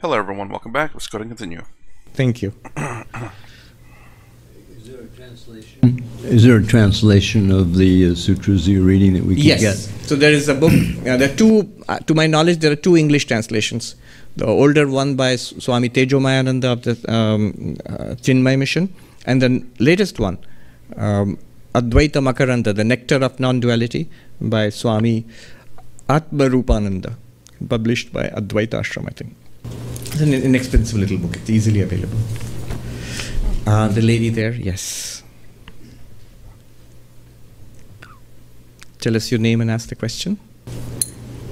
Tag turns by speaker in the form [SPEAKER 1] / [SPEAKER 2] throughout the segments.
[SPEAKER 1] Hello everyone, welcome back. Let's go and continue.
[SPEAKER 2] Thank you.
[SPEAKER 3] Is there a translation? Is there a translation of the sutras you're reading that we can get?
[SPEAKER 2] Yes. So there is a book. There are two, to my knowledge, there are two English translations. The older one by Swami Tejomayananda of the Chinmay Mission, and the latest one, Advaita Makaranda, the Nectar of Non-Duality, by Swami Atmarupananda, published by Advaita Ashram, I think. It's an inexpensive little book. It's easily available. The lady there, yes. Tell us your name and ask the question.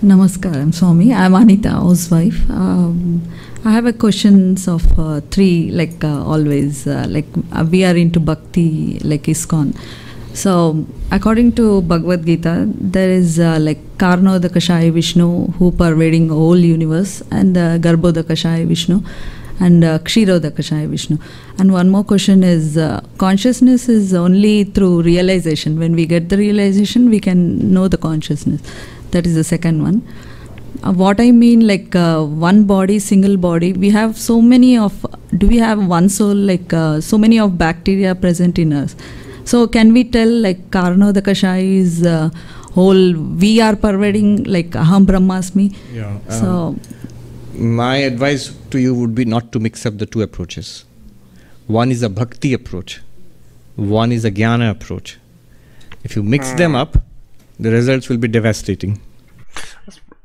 [SPEAKER 4] Namaskar, I'm Swami. I'm Anita, housewife. I have a questions of three, like always. We are into bhakti, like ISKCON. So, according to Bhagavad Gita, there is Karnodakashaya Vishnu, who pervading whole universe, and Garbhodakashaya Vishnu, and Kshirodakashaya Vishnu. And one more question is, consciousness is only through realization. When we get the realization, we can know the consciousness. That is the second one. What I mean, one body, single body, we have so many of, do we have one soul, so many of bacteria present in us. So can we tell, Karnodakashaya is whole, we are pervading, Aham Brahmasmi?
[SPEAKER 2] Yeah.
[SPEAKER 4] So
[SPEAKER 2] my advice to you would be not to mix up the two approaches. One is a bhakti approach. One is a jnana approach. If you mix them up, the results will be devastating.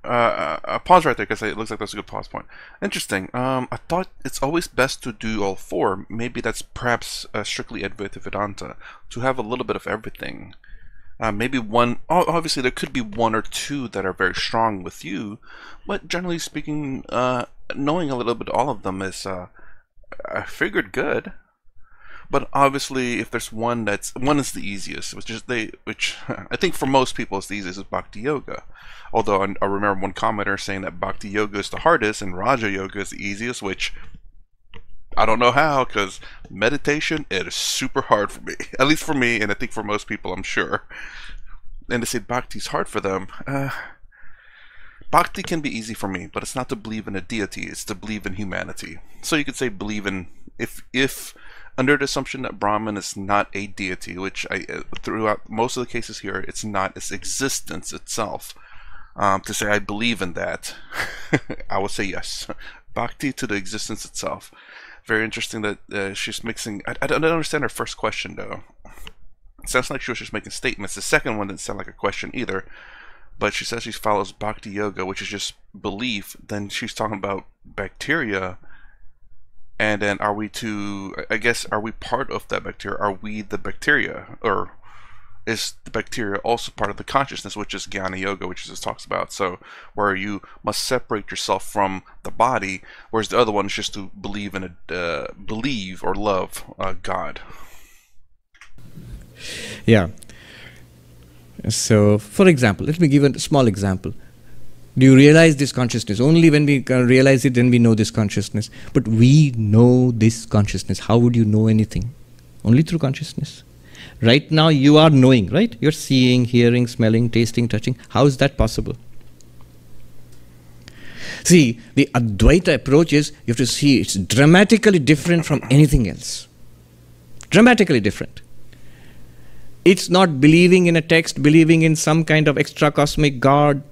[SPEAKER 1] I'll pause right there because it looks like that's a good pause point. Interesting. I thought it's always best to do all four. Maybe that's perhaps strictly Advaita Vedanta, to have a little bit of everything. Maybe one, obviously there could be one or two that are very strong with you, but generally speaking, knowing a little bit all of them is, I figured, good. But obviously, if there's one is the easiest, which I think for most people is the easiest, is Bhakti Yoga. Although I remember one commenter saying that Bhakti Yoga is the hardest and Raja Yoga is the easiest, which I don't know how, because meditation, it is super hard for me. At least for me, and I think for most people, I'm sure. And to say Bhakti is hard for them, Bhakti can be easy for me, but it's not to believe in a deity, it's to believe in humanity. So you could say believe in, if under the assumption that Brahman is not a deity, which throughout most of the cases here, it's not its existence itself. To say I believe in that, I would say yes. Bhakti to the existence itself. Very interesting that she's mixing. I don't understand her first question though. It sounds like she was just making statements. The second one didn't sound like a question either. But she says she follows Bhakti Yoga, which is just belief. Then she's talking about bacteria. And then are we part of that bacteria? Are we the bacteria? Or is the bacteria also part of the consciousness, which is Jnana Yoga, which this talks about? So where you must separate yourself from the body, whereas the other one is just to believe in believe or love God.
[SPEAKER 2] Yeah. So, for example, let me give a small example. Do you realize this consciousness? Only when we realize it, then we know this consciousness. But we know this consciousness. How would you know anything? Only through consciousness. Right now you are knowing, right? You're seeing, hearing, smelling, tasting, touching. How is that possible? See, the Advaita approach is, you have to see it's dramatically different from anything else. Dramatically different. It's not believing in a text, believing in some kind of extra cosmic God.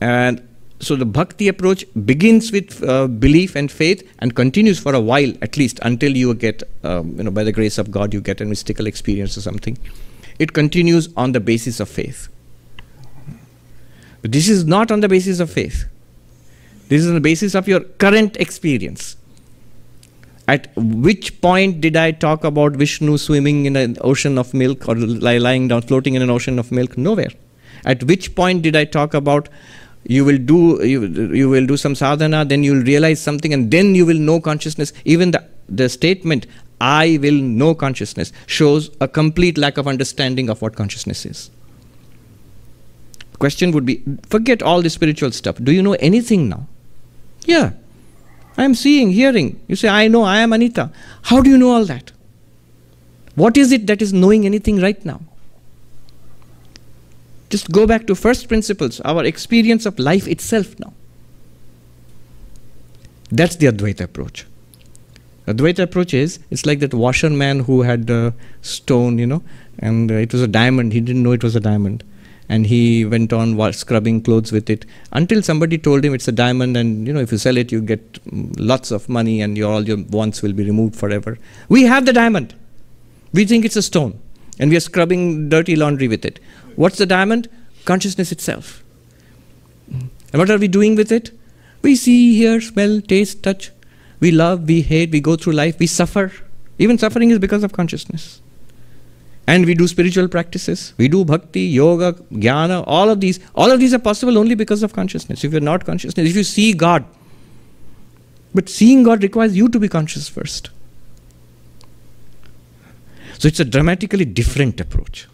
[SPEAKER 2] And so the bhakti approach begins with belief and faith and continues for a while, at least until you get, by the grace of God, you get a mystical experience or something. It continues on the basis of faith. But this is not on the basis of faith. This is on the basis of your current experience. At which point did I talk about Vishnu swimming in an ocean of milk or lying down, floating in an ocean of milk? Nowhere. At which point did I talk about you will do some sadhana, then you will realize something, and then you will know consciousness? Even the statement, I will know consciousness, shows a complete lack of understanding of what consciousness is. Question would be, forget all the spiritual stuff. Do you know anything now? Yeah. I am seeing, hearing. You say, I know, I am Anita. How do you know all that? What is it that is knowing anything right now? Just go back to first principles, our experience of life itself now. That's the Advaita approach. Advaita approach is, it's like that washerman who had a stone, and it was a diamond. He didn't know it was a diamond. And he went on scrubbing clothes with it until somebody told him it's a diamond, and if you sell it, you get lots of money and all your wants will be removed forever. We have the diamond. We think it's a stone, and we are scrubbing dirty laundry with it. What's the diamond? Consciousness itself. And what are we doing with it? We see, hear, smell, taste, touch. We love, we hate, we go through life, we suffer. Even suffering is because of consciousness. And we do spiritual practices. We do bhakti, yoga, jnana, all of these. All of these are possible only because of consciousness. If you're not consciousness, if you see God. But seeing God requires you to be conscious first. So it's a dramatically different approach.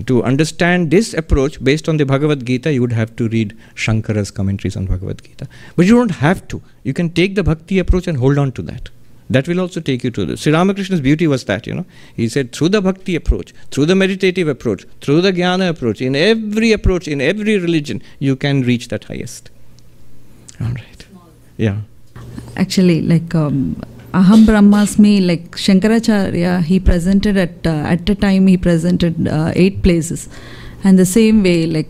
[SPEAKER 2] To understand this approach based on the Bhagavad Gita, you would have to read Shankara's commentaries on Bhagavad Gita. But you don't have to. You can take the bhakti approach and hold on to that. That will also take you to this. Sri Ramakrishna's beauty was that, He said through the bhakti approach, through the meditative approach, through the jnana approach, in every religion, you can reach that highest. All right. Yeah.
[SPEAKER 4] Actually, Aham Brahmasmi, like Shankaracharya, he presented at a time he presented 8 places. And the same way,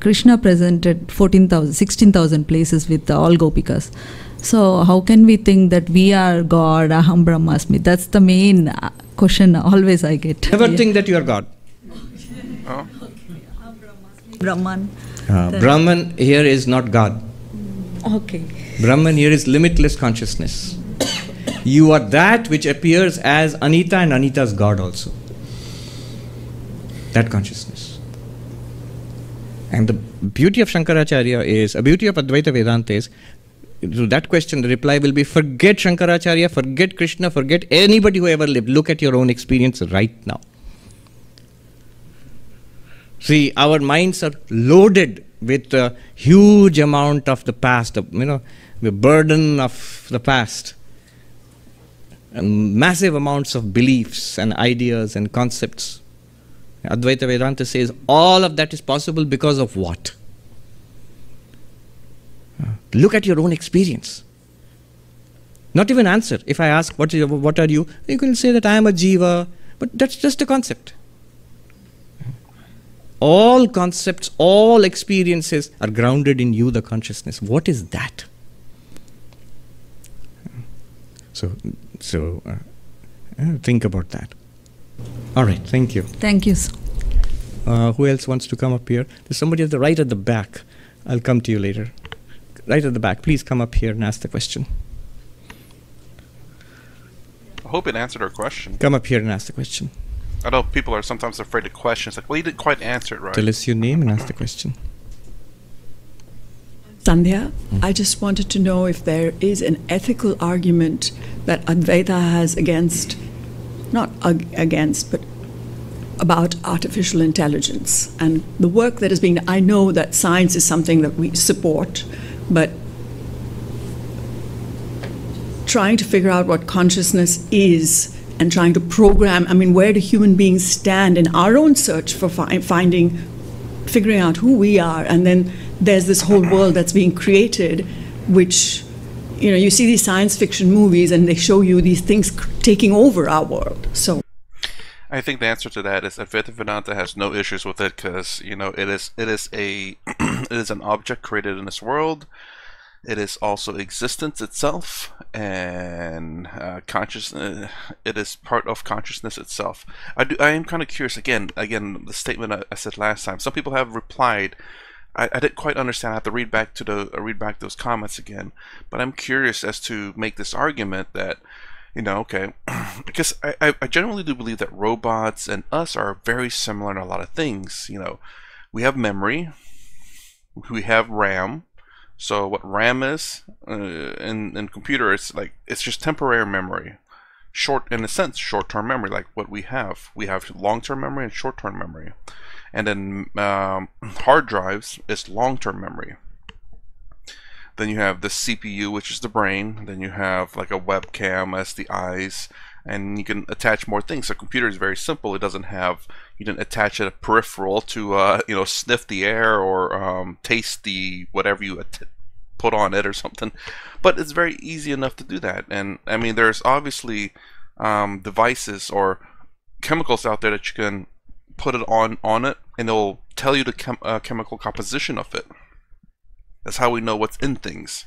[SPEAKER 4] Krishna presented 16,000 places with all Gopikas. So how can we think that we are God, Aham Brahmasmi? That's the main question always I get.
[SPEAKER 2] Never think that you are God.
[SPEAKER 1] Oh.
[SPEAKER 4] Brahman.
[SPEAKER 2] Brahman here is not God.
[SPEAKER 4] Okay.
[SPEAKER 2] Brahman here is limitless consciousness. You are that which appears as Anita and Anita's God also. That consciousness. And the beauty of Shankaracharya is, a beauty of Advaita Vedanta is, to that question the reply will be, forget Shankaracharya, forget Krishna, forget anybody who ever lived. Look at your own experience right now. See, our minds are loaded with a huge amount of the past, the burden of the past. And massive amounts of beliefs and ideas and concepts. Advaita Vedanta says all of that is possible because of what? Look at your own experience. Not even answer. If I ask, what are you? You can say that I am a jiva, but that's just a concept. All concepts, all experiences are grounded in you, the consciousness. What is that? So think about that. All right, thank you.
[SPEAKER 4] Thank you.
[SPEAKER 2] Who else wants to come up here? There's somebody right at the back. I'll come to you later. Right at the back. Please come up here and ask the question.
[SPEAKER 1] I hope it answered our question.
[SPEAKER 2] Come up here and ask the question.
[SPEAKER 1] I know people are sometimes afraid of questions. Like, well, you didn't quite answer it right.
[SPEAKER 2] Tell us your name and ask the question.
[SPEAKER 5] Sandhya, I just wanted to know if there is an ethical argument that Advaita has against, not against, but about artificial intelligence and the work that is being done. I know that science is something that we support, but trying to figure out what consciousness is and trying to program, where do human beings stand in our own search for figuring out who we are, and then there's this whole world that's being created, which, you see these science fiction movies and they show you these things taking over our world. So
[SPEAKER 1] I think the answer to that is Advaita Vedanta has no issues with it because, it is an object created in this world. It is also existence itself, and consciousness. It is part of consciousness itself. I am kind of curious. Again, the statement I said last time. Some people have replied. I didn't quite understand. I have to read back those comments again. But I'm curious as to make this argument that, okay, because I generally do believe that robots and us are very similar in a lot of things. We have memory. We have RAM. So what RAM is in computer, it's just temporary memory, in a sense, short-term memory, like what we have. We have long-term memory and short-term memory, and then hard drives is long-term memory. Then you have the CPU, which is the brain. Then you have like a webcam as the eyes, and you can attach more things. So a computer is very simple. It doesn't have, you didn't attach a peripheral to sniff the air or taste the whatever you put on it or something. But it's very easy enough to do that. And I mean, there's obviously devices or chemicals out there that you can put it on it, and it'll tell you the chemical composition of it. That's how we know what's in things.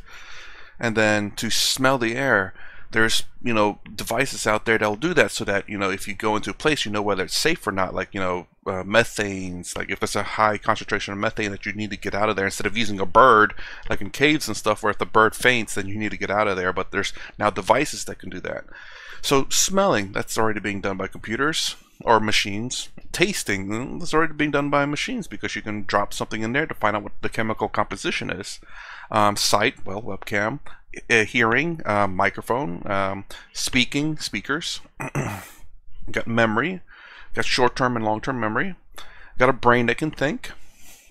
[SPEAKER 1] And then to smell the air, there's, you know, devices out there that'll do that, so that, you know, if you go into a place, you know whether it's safe or not. Like, you know, methanes, like if it's a high concentration of methane that you need to get out of there, instead of using a bird, like in caves and stuff, where if the bird faints, then you need to get out of there. But there's now devices that can do that. So smelling, that's already being done by computers or machines. Tasting, that's already being done by machines, because you can drop something in there to find out what the chemical composition is. Sight, well, webcam. Hearing, microphone. Speaking, speakers. Got memory. Got short-term and long-term memory. Got a brain that can think.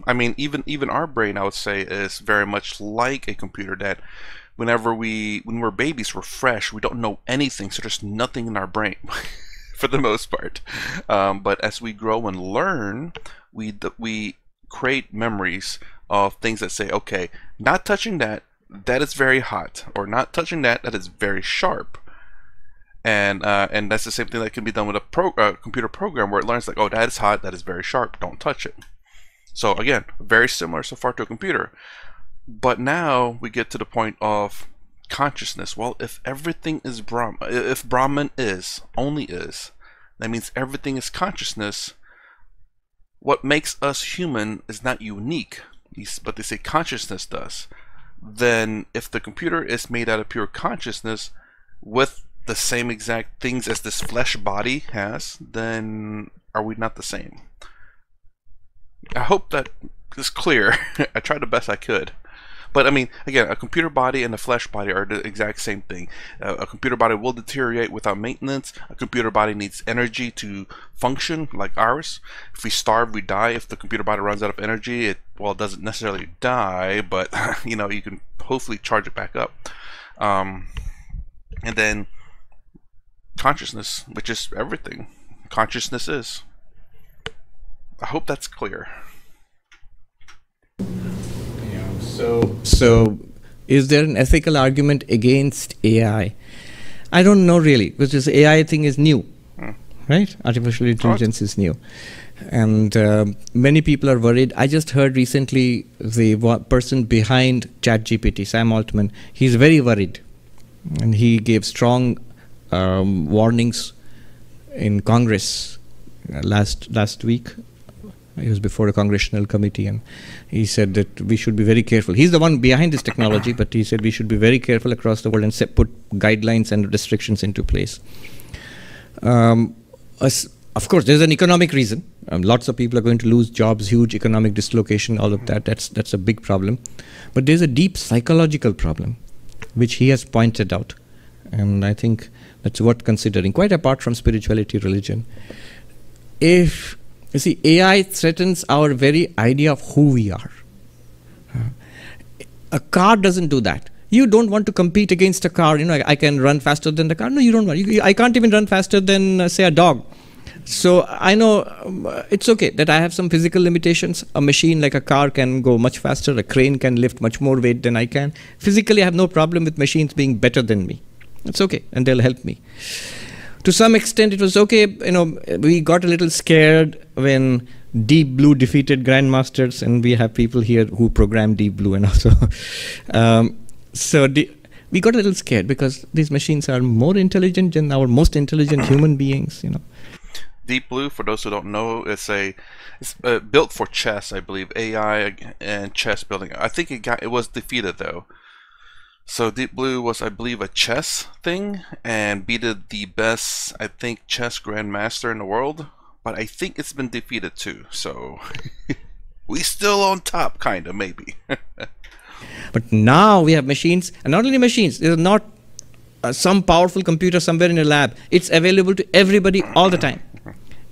[SPEAKER 1] I mean, even our brain, I would say, is very much like a computer. That when we're babies, we're fresh. We don't know anything, so there's nothing in our brain. For the most part, but as we grow and learn, we create memories of things that say, okay, not touching that is very hot, or not touching that is very sharp, and that's the same thing that can be done with a computer program, where it learns like, oh, that is hot, that is very sharp, don't touch it. So again, very similar so far to a computer, but now we get to the point of consciousness. Well, if everything is if Brahman only is, that means everything is consciousness. What makes us human is not unique, but they say consciousness does. Then if the computer is made out of pure consciousness with the same exact things as this flesh body has, then are we not the same? I hope that is clear. I tried the best I could. But I mean, again, a computer body and a flesh body are the exact same thing. A computer body will deteriorate without maintenance. A computer body needs energy to function, like ours. If we starve, we die. If the computer body runs out of energy, it doesn't necessarily die, but you know, you can hopefully charge it back up. And then consciousness, which is everything. Consciousness is. I hope that's clear.
[SPEAKER 2] So is there an ethical argument against AI? I don't know really, because this AI thing is new, right? Artificial intelligence is new. And many people are worried. I just heard recently the person behind ChatGPT, Sam Altman, he's very worried. And he gave strong warnings in Congress last week. He was before a congressional committee, and he said that we should be very careful. He's the one behind this technology, but he said we should be very careful across the world and put guidelines and restrictions into place. Of course, there's an economic reason. Lots of people are going to lose jobs, huge economic dislocation, all of that. That's a big problem. But there's a deep psychological problem, which he has pointed out. And I think that's worth considering, quite apart from spirituality, religion. If you see, AI threatens our very idea of who we are. A car doesn't do that. You don't want to compete against a car. You know, I can run faster than the car. No, you don't want. I can't even run faster than, say, a dog. So I know it's okay that I have some physical limitations. A machine like a car can go much faster. A crane can lift much more weight than I can. Physically, I have no problem with machines being better than me. It's okay, and they'll help me. To some extent, it was okay. You know, we got a little scared when Deep Blue defeated Grandmasters, and we have people here who program Deep Blue, and also, we got a little scared because these machines are more intelligent than our most intelligent human beings. You know,
[SPEAKER 1] Deep Blue, for those who don't know, it's built for chess, I believe, AI and chess building. I think it was defeated though. So Deep Blue was, I believe, a chess thing, and beat the best, I think, chess grandmaster in the world. But I think it's been defeated too. So we still on top, kind of, maybe.
[SPEAKER 2] But now we have machines, and not only machines. There's not some powerful computer somewhere in a lab. It's available to everybody all the time.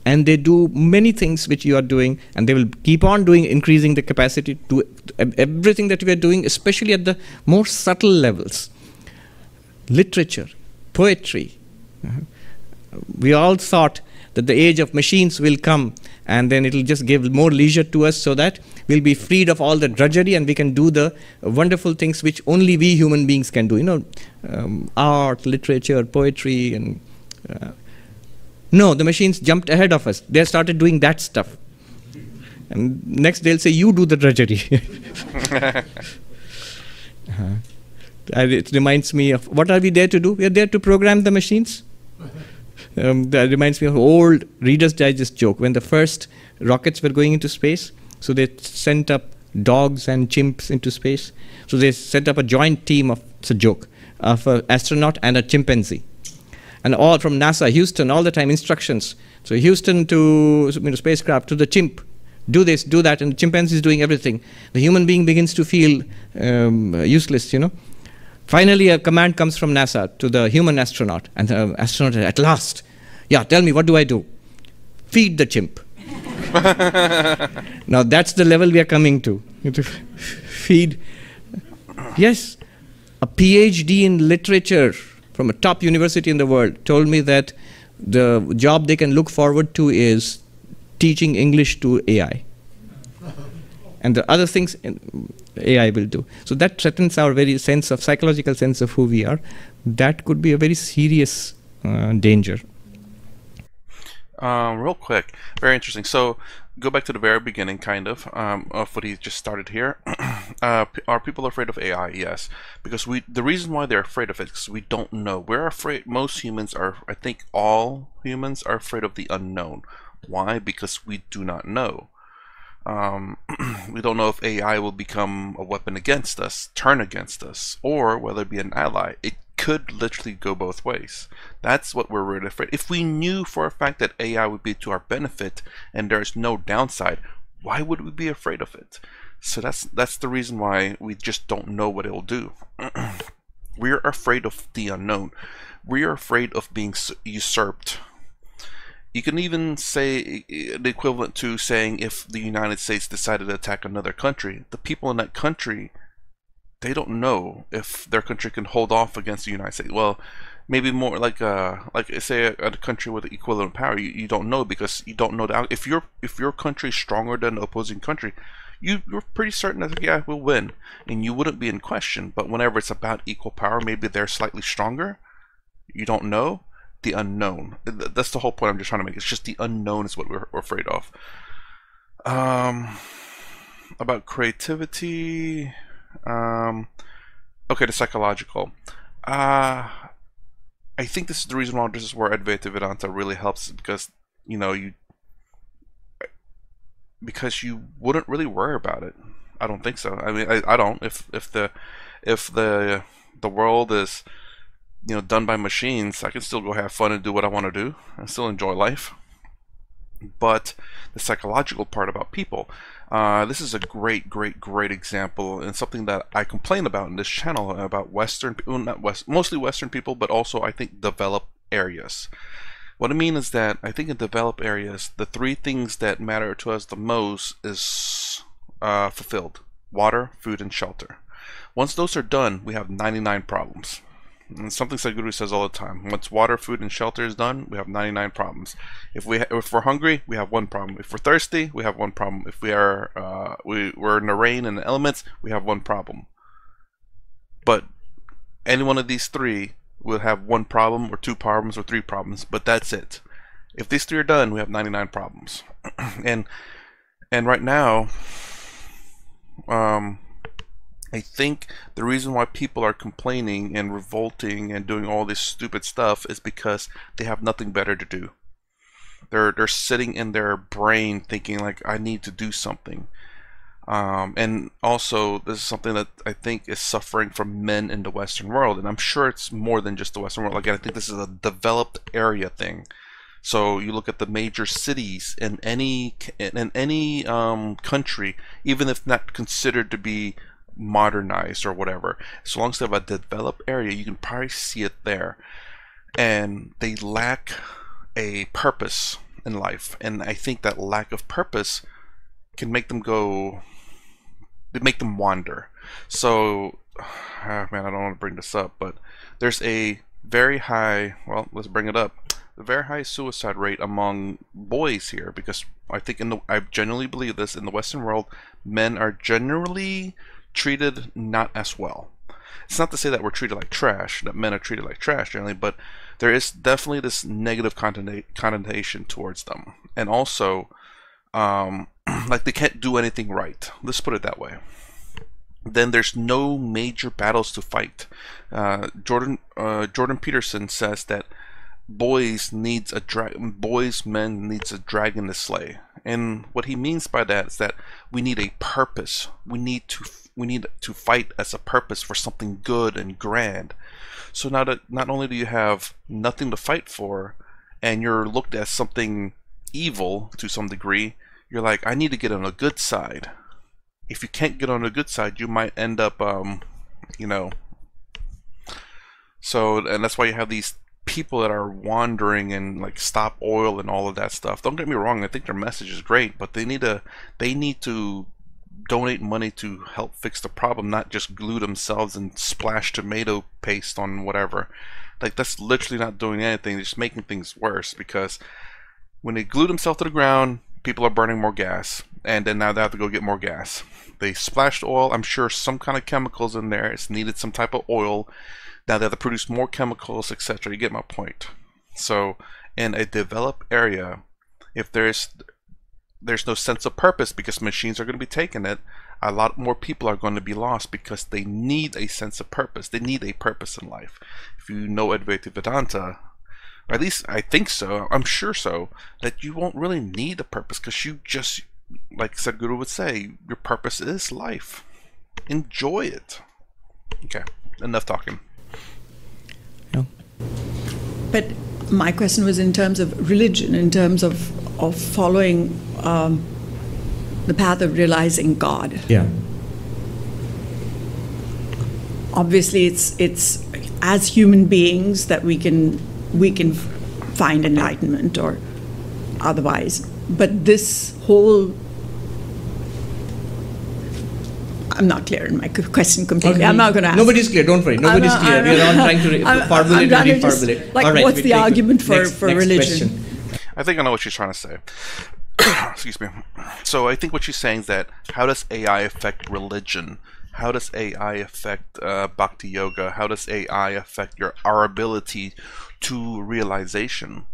[SPEAKER 2] And they do many things which you are doing, and they will keep on doing, increasing the capacity to everything that we are doing, especially at the more subtle levels. Literature, poetry. We all thought that the age of machines will come, and then it will just give more leisure to us so that we'll be freed of all the drudgery and we can do the wonderful things which only we human beings can do. Art, literature, poetry, and no, the machines jumped ahead of us. They started doing that stuff. And next they'll say, you do the drudgery. It reminds me of, what are we there to do? We are there to program the machines. That reminds me of an old Reader's Digest joke. When the first rockets were going into space, so they sent up dogs and chimps into space. So they set up a joint team of, it's a joke, of an astronaut and a chimpanzee. And all from NASA, Houston, all the time instructions. So Houston to spacecraft, to the chimp, do this, do that, and the chimpanzee is doing everything. The human being begins to feel useless, Finally, a command comes from NASA to the human astronaut, and the astronaut, at last, yeah, tell me, what do I do? Feed the chimp. Now that's the level we are coming to. Feed. Yes, a PhD in literature from a top university in the world told me that the job they can look forward to is teaching English to AI. And the other things AI will do. So that threatens our very psychological sense of who we are. That could be a very serious danger.
[SPEAKER 1] Real quick, very interesting. So go back to the very beginning, kind of what he just started here. Are people afraid of AI? Yes, because the reason why they're afraid of it is because we don't know. We're afraid. Most humans are. I think all humans are afraid of the unknown. Why? Because we do not know. We don't know if AI will become a weapon against us, turn against us, or whether it be an ally. It could literally go both ways. That's what we're really afraid. If we knew for a fact that AI would be to our benefit and there's no downside, why would we be afraid of it? So that's the reason why we just don't know what it'll do. We're afraid of the unknown. We are afraid of being usurped. You can even say the equivalent to saying if the United States decided to attack another country, the people in that country, they don't know if their country can hold off against the United States. Well, maybe more like say a country with equivalent power. You don't know because you don't know the if your country is stronger than the opposing country, you're pretty certain that yeah, we'll win, and you wouldn't be in question. But whenever it's about equal power, maybe they're slightly stronger. You don't know. The unknown. That's the whole point I'm just trying to make. It's just the unknown is what we're afraid of. About creativity. Okay, the psychological. I think this is the reason why this is where Advaita Vedanta really helps, because because you wouldn't really worry about it. I don't think so. I mean, I don't. If the world is done by machines, I can still go have fun and do what I want to do. I still enjoy life. But the psychological part about people, this is a great example, and something that I complain about in this channel about Western, mostly Western people, but also I think developed areas. What I mean is that I think in developed areas, the three things that matter to us the most is fulfilled: water, food, and shelter. Once those are done, we have 99 problems. And something Sadhguru says all the time: once water, food, and shelter is done, we have 99 problems. If we're hungry, we have one problem. If we're thirsty, we have one problem. If we're in the rain and the elements, we have one problem. But any one of these three will have one problem, or two problems, or three problems. But that's it. If these three are done, we have 99 problems. and right now, I think the reason why people are complaining and revolting and doing all this stupid stuff is because they have nothing better to do. They're sitting in their brain thinking like, I need to do something. And also, this is something that I think is suffering from men in the Western world, and I'm sure it's more than just the Western world. Again, I think this is a developed area thing. So you look at the major cities in any country, even if not considered to be modernized or whatever, as long as they have a developed area, you can probably see it there. And they lack a purpose in life, and I think that lack of purpose can make them wander. So man, I don't want to bring this up, but there's a very high, well, let's bring it up. the very high suicide rate among boys here, because I think I genuinely believe this, in the Western world, men are generally treated not as well. It's not to say that we're treated like trash, that men are treated like trash generally, but there is definitely this negative connotation towards them. And also, like they can't do anything right. Let's put it that way. Then there's no major battles to fight. Jordan Peterson says that men needs a dragon to slay, and what he means by that is that we need a purpose. We need to fight as a purpose for something good and grand. So now that not only do you have nothing to fight for, and you're looked at something evil to some degree, you're like, I need to get on the good side. If you can't get on the good side, you might end up, you know. So, and that's why you have these people that are wandering and like stop oil and all of that stuff. Don't get me wrong, I think their message is great, but they need to donate money to help fix the problem, not just glue themselves and splash tomato paste on whatever. Like, that's literally not doing anything, they're just making things worse, because when they glue themselves to the ground, people are burning more gas, and then now they have to go get more gas. They splashed oil, I'm sure some kind of chemicals in there, it's needed some type of oil. Now they have to produce more chemicals, etc. You get my point. So in a developed area, if there's no sense of purpose because machines are going to be taking it, a lot more people are going to be lost because they need a sense of purpose. They need a purpose in life. If you know Advaita Vedanta, or at least I think so, I'm sure so, that you won't really need a purpose because you just, like Sadhguru would say, your purpose is life. Enjoy it. Okay, enough talking.
[SPEAKER 2] Yeah.
[SPEAKER 5] But my question was in terms of religion, in terms of following the path of realizing God.
[SPEAKER 2] Yeah.
[SPEAKER 5] Obviously, it's as human beings that we can find enlightenment or otherwise. But this whole, I'm not clear in my question completely.
[SPEAKER 2] Okay.
[SPEAKER 5] I'm not going to ask.
[SPEAKER 2] Nobody's clear. Don't worry. Nobody's clear. We are all trying to formulate and reformulate.
[SPEAKER 5] Like,
[SPEAKER 2] all right,
[SPEAKER 5] what's the argument for religion?
[SPEAKER 2] Question.
[SPEAKER 1] I think I know what she's trying to say. Excuse me. So I think what she's saying is that how does AI affect religion? How does AI affect bhakti yoga? How does AI affect our ability to realization?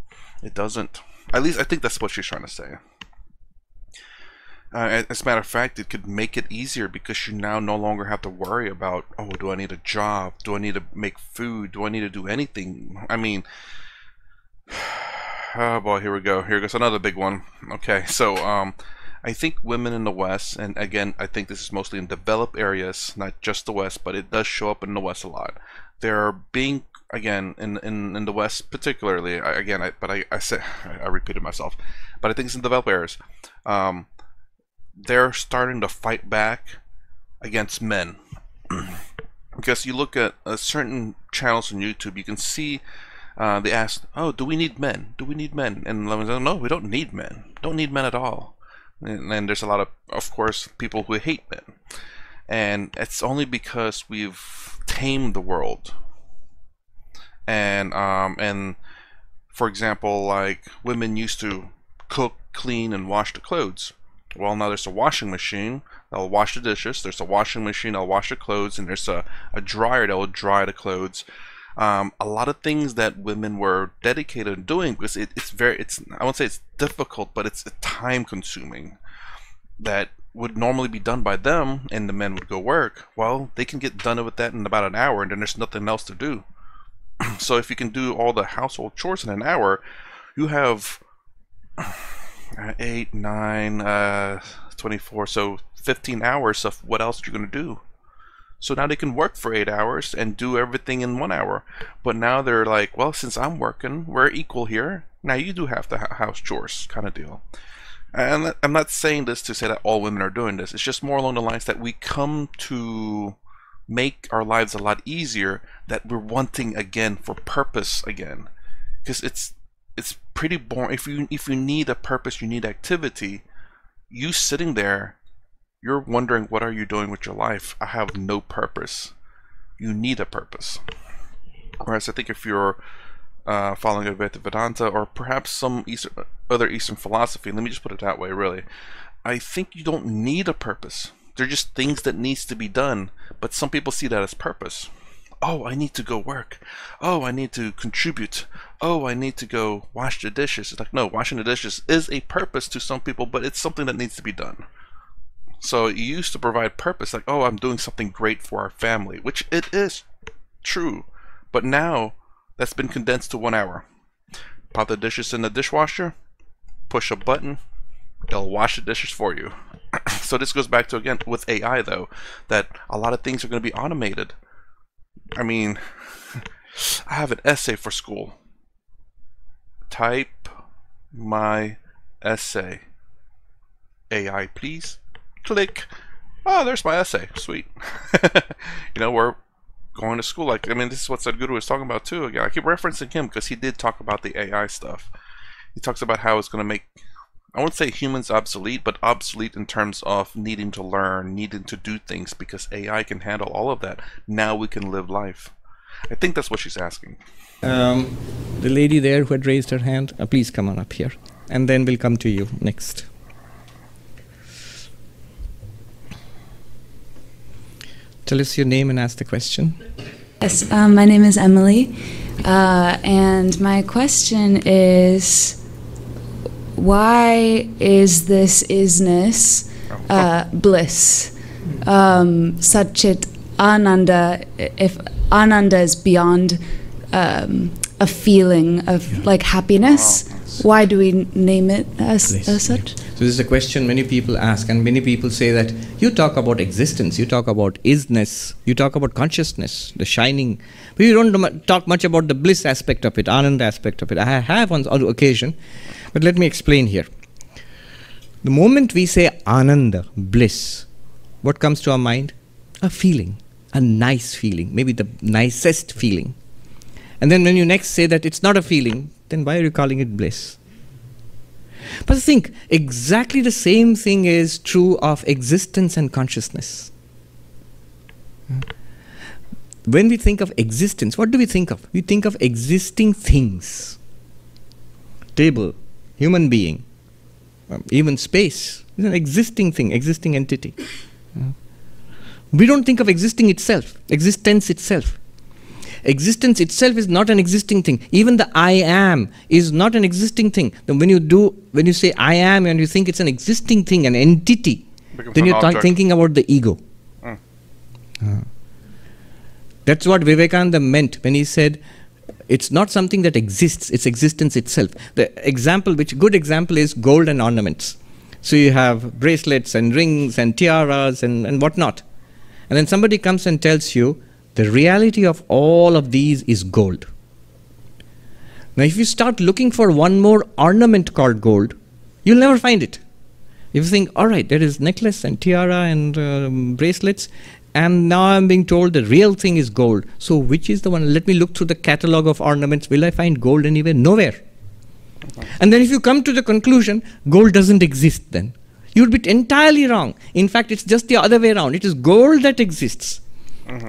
[SPEAKER 1] It doesn't. At least I think that's what she's trying to say. As a matter of fact, it could make it easier because you now no longer have to worry about, oh, do I need a job? Do I need to make food? Do I need to do anything? I mean, oh boy, here we go. Here goes another big one. Okay, so I think women in the West, and again, I think this is mostly in developed areas, not just the West, but it does show up in the West a lot. They're being, again, in the West particularly, I repeated myself, but I think it's in developed areas. They're starting to fight back against men. Because you look at certain channels on YouTube, you can see they ask, oh, do we need men? Do we need men? And I say, no, we don't need men. Don't need men at all. And there's a lot of course, people who hate men. And it's only because we've tamed the world. And for example, like women used to cook, clean, and wash the clothes. Well, now there's a washing machine that'll wash the dishes. There's a washing machine that'll wash the clothes, and there's a dryer that will dry the clothes. A lot of things that women were dedicated to doing, because it's I won't say it's difficult, but it's time consuming, that would normally be done by them, and the men would go work. Well, they can get done with that in about an hour, and then there's nothing else to do. So if you can do all the household chores in an hour, you have 8, 9, 24, so 15 hours of what else you're going to do. So now they can work for 8 hours and do everything in 1 hour. But now they're like, well, since I'm working, we're equal here. Now you do have the house chores kind of deal. And I'm not saying this to say that all women are doing this. It's just more along the lines that we come to make our lives a lot easier, that we're wanting again for purpose again. Because it's pretty boring. If you need a purpose, you need activity, you sitting there, you're wondering, what are you doing with your life? I have no purpose. You need a purpose. Whereas I think if you're following Advaita Vedanta, or perhaps some other Eastern philosophy. Let me just put it that way, really. I think you don't need a purpose. They're just things that needs to be done, but some people see that as purpose. Oh, I need to go work. Oh, I need to contribute. Oh, I need to go wash the dishes. It's like, no, washing the dishes is a purpose to some people, but it's something that needs to be done. So you used to provide purpose, like, oh, I'm doing something great for our family, which it is true. But now, that's been condensed to 1 hour. Pop the dishes in the dishwasher, push a button, it'll wash the dishes for you. So this goes back to, again, with AI, though, that a lot of things are going to be automated. I mean, I have an essay for school. Type my essay. AI, please. Click. Oh, there's my essay. Sweet. You know, we're going to school. Like, I mean, this is what Sadhguru was talking about too. Again, I keep referencing him because he did talk about the AI stuff. He talks about how it's going to make, I won't say humans obsolete, but obsolete in terms of needing to learn, needing to do things, because AI can handle all of that. Now we can live life. I think that's what she's asking.
[SPEAKER 2] The lady there who had raised her hand, please come on up here. And then we'll come to you next. Tell us your name and ask the question.
[SPEAKER 6] Yes, my name is Emily. And my question is, why is this isness bliss? Satchit Ananda, if Ananda is beyond a feeling of like happiness, why do we name it as such?
[SPEAKER 2] So this is a question many people ask, and many people say that you talk about existence, you talk about isness, you talk about consciousness, the shining, but you don't talk much about the bliss aspect of it, Ananda aspect of it. I have on occasion, but let me explain here. The moment we say Ananda, bliss, what comes to our mind? A feeling, a nice feeling, maybe the nicest feeling. And then when you next say that it's not a feeling, then why are you calling it bliss? But think, exactly the same thing is true of existence and consciousness. When we think of existence, what do we think of? We think of existing things. Table, human being, even space is an existing thing, existing entity. We don't think of existing itself, existence itself. Existence itself is not an existing thing. Even the I am is not an existing thing. When you say I am and you think it's an existing thing, an entity, then you're thinking about the ego. That's what Vivekananda meant when he said it's not something that exists, it's existence itself. The example, good example is gold and ornaments. So you have bracelets and rings and tiaras and whatnot. And then somebody comes and tells you the reality of all of these is gold. Now if you start looking for one more ornament called gold, you'll never find it. If you think, alright, there is necklace and tiara and bracelets, and now I'm being told the real thing is gold. So which is the one? Let me look through the catalog of ornaments. Will I find gold anywhere? Nowhere. And then if you come to the conclusion, gold doesn't exist then, you'll be entirely wrong. In fact, it's just the other way around. It is gold that exists.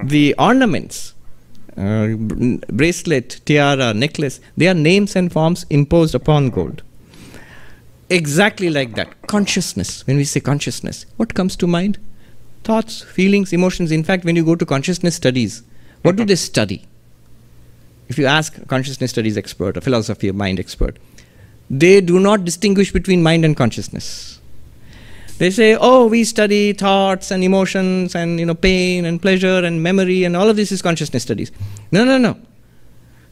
[SPEAKER 2] The ornaments, bracelet, tiara, necklace, they are names and forms imposed upon gold. Exactly like that. Consciousness, when we say consciousness, what comes to mind? Thoughts, feelings, emotions. In fact, when you go to consciousness studies, what do they study? If you ask a consciousness studies expert, a philosophy of mind expert, they do not distinguish between mind and consciousness. They say, oh, we study thoughts and emotions and pain and pleasure and memory and all of this is consciousness studies. No.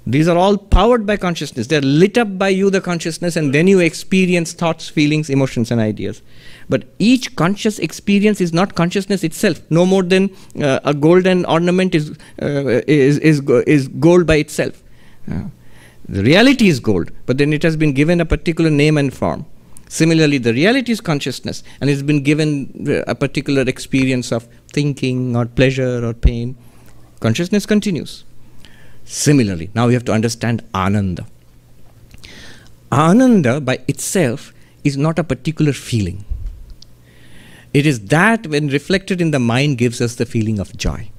[SPEAKER 2] These are all powered by consciousness. They're lit up by you, the consciousness, and then you experience thoughts, feelings, emotions, and ideas. But each conscious experience is not consciousness itself, no more than a golden ornament is gold by itself. The reality is gold, but then it has been given a particular name and form. Similarly, the reality is consciousness, and it's been given a particular experience of thinking or pleasure or pain. Consciousness continues. Similarly, now we have to understand Ananda. Ananda by itself is not a particular feeling. It is that when reflected in the mind gives us the feeling of joy.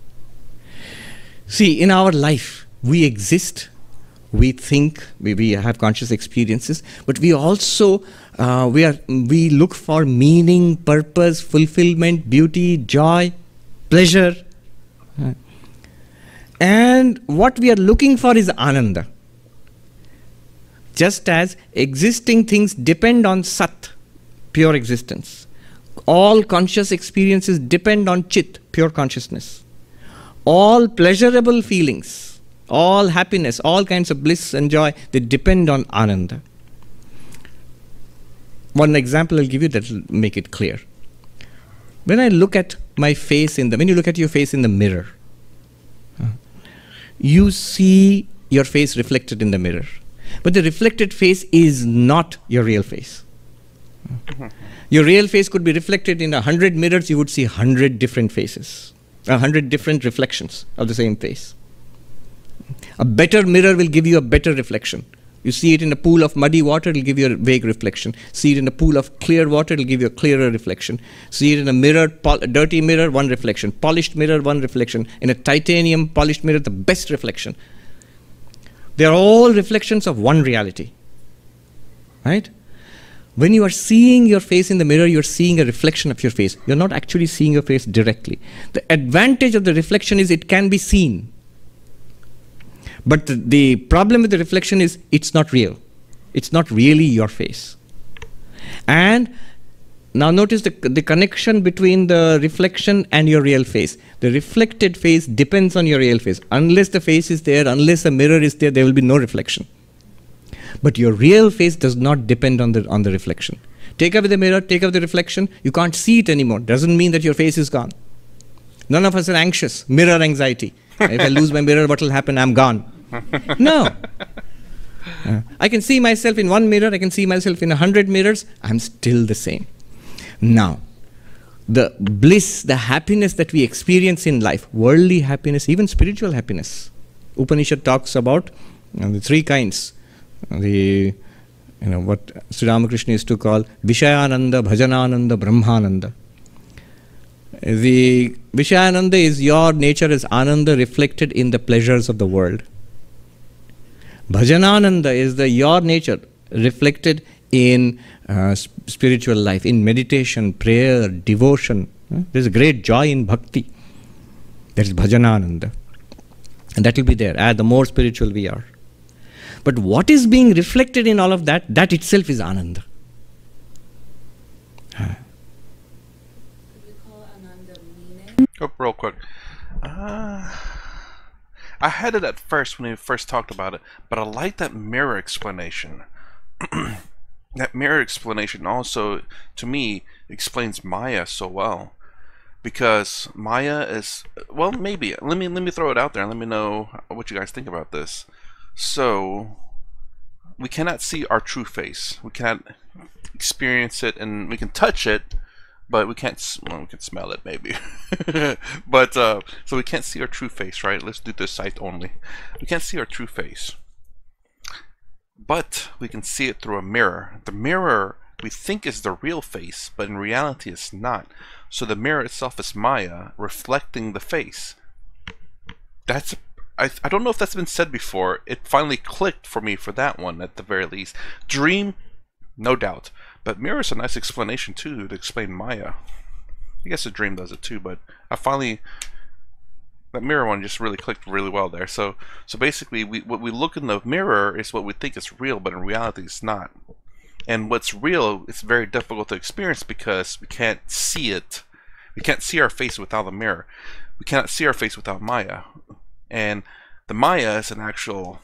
[SPEAKER 2] See, in our life, we exist We think, we have conscious experiences, but we also we look for meaning, purpose, fulfillment, beauty, joy, pleasure. And what we are looking for is ananda. Just as existing things depend on sat, pure existence. All conscious experiences depend on chit, pure consciousness. All pleasurable feelings, all happiness, all kinds of bliss and joy, they depend on ananda. One example I'll give you that will make it clear. When I look at my face when you look at your face in the mirror, you see your face reflected in the mirror. But the reflected face is not your real face. Your real face could be reflected in 100 mirrors, you would see 100 different faces, 100 different reflections of the same face. A better mirror will give you a better reflection. You see it in a pool of muddy water, it will give you a vague reflection. See it in a pool of clear water, it will give you a clearer reflection. See it in a mirror, a dirty mirror, one reflection. Polished mirror, one reflection. In a titanium polished mirror, the best reflection. They are all reflections of one reality. Right? When you are seeing your face in the mirror, you are seeing a reflection of your face. You are not actually seeing your face directly. The advantage of the reflection is it can be seen. But the problem with the reflection is it's not real. It's not really your face. And now notice the connection between the reflection and your real face. The reflected face depends on your real face. Unless the face is there, unless a mirror is there, there will be no reflection. But your real face does not depend on the reflection. Take away the mirror, take away the reflection, you can't see it anymore. Doesn't mean that your face is gone. None of us are anxious. Mirror anxiety. If I lose my mirror, what will happen? I'm gone. No. I can see myself in one mirror, I can see myself in 100 mirrors, I'm still the same. Now, the bliss, the happiness that we experience in life, worldly happiness, even spiritual happiness. Upanishad talks about the three kinds. What Sri Ramakrishna used to call Vishayananda, Bhajanananda, Brahmananda. The Vishayananda is your nature as Ananda reflected in the pleasures of the world. Bhajanananda is your nature reflected in spiritual life, in meditation, prayer, devotion. There is a great joy in bhakti. That is Bhajanananda. And that will be there, the more spiritual we are. But what is being reflected in all of that, that itself is Ananda.
[SPEAKER 1] Oh, real quick. I had it at first when we first talked about it, but I like that mirror explanation. That mirror explanation also, to me, explains Maya so well. Because Maya is, well, maybe. Let me throw it out there and let me know what you guys think about this. So, we cannot see our true face. We cannot experience it, and we can touch it, but we can't, well, we can smell it maybe. But, so we can't see our true face, right? Let's do this sight only. We can't see our true face. But we can see it through a mirror. The mirror we think is the real face, but in reality it's not. So the mirror itself is Maya, reflecting the face. That's, I don't know if that's been said before. It finally clicked for me for that one, at the very least. Dream, no doubt. But mirror is a nice explanation too, to explain Maya. I guess a dream does it too, but I finally, that mirror one just really clicked really well there. So basically, what we look in the mirror is what we think is real, but in reality it's not. And what's real, it's very difficult to experience because we can't see it. We can't see our face without the mirror. We cannot see our face without Maya. And the Maya is an actual,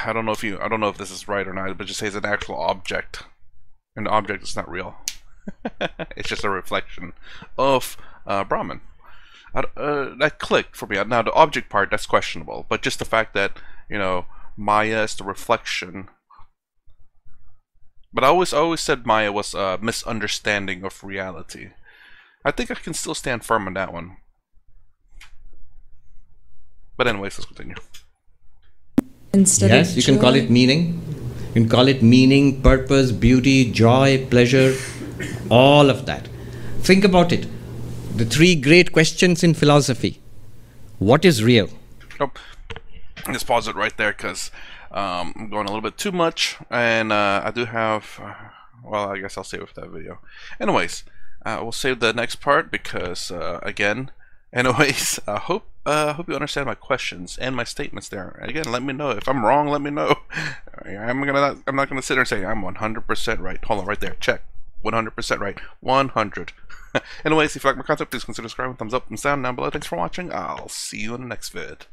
[SPEAKER 1] I don't know if this is right or not, but just say it's an actual object. And the object is not real. It's just a reflection of Brahman. That clicked for me. Now the object part, that's questionable, but just the fact that, you know, Maya is the reflection. But I always said Maya was a misunderstanding of reality. I think I can still stand firm on that one. But anyways, let's continue.
[SPEAKER 2] Yes, you can call it meaning. You can call it meaning, purpose, beauty, joy, pleasure, all of that. Think about it. The three great questions in philosophy. What is real?
[SPEAKER 1] Oh, Just pause it right there because I'm going a little bit too much, and I do have. Well, I guess I'll save it for that video. Anyways, we'll save the next part because again. Anyways, hope you understand my questions and my statements there. Again, let me know if I'm wrong. Let me know. I'm not gonna sit there and say I'm 100% right. Hold on, right there. Check. 100% right. 100. Anyways, if you like my content, please consider subscribing. Thumbs up and sound down below. Thanks for watching. I'll see you in the next vid.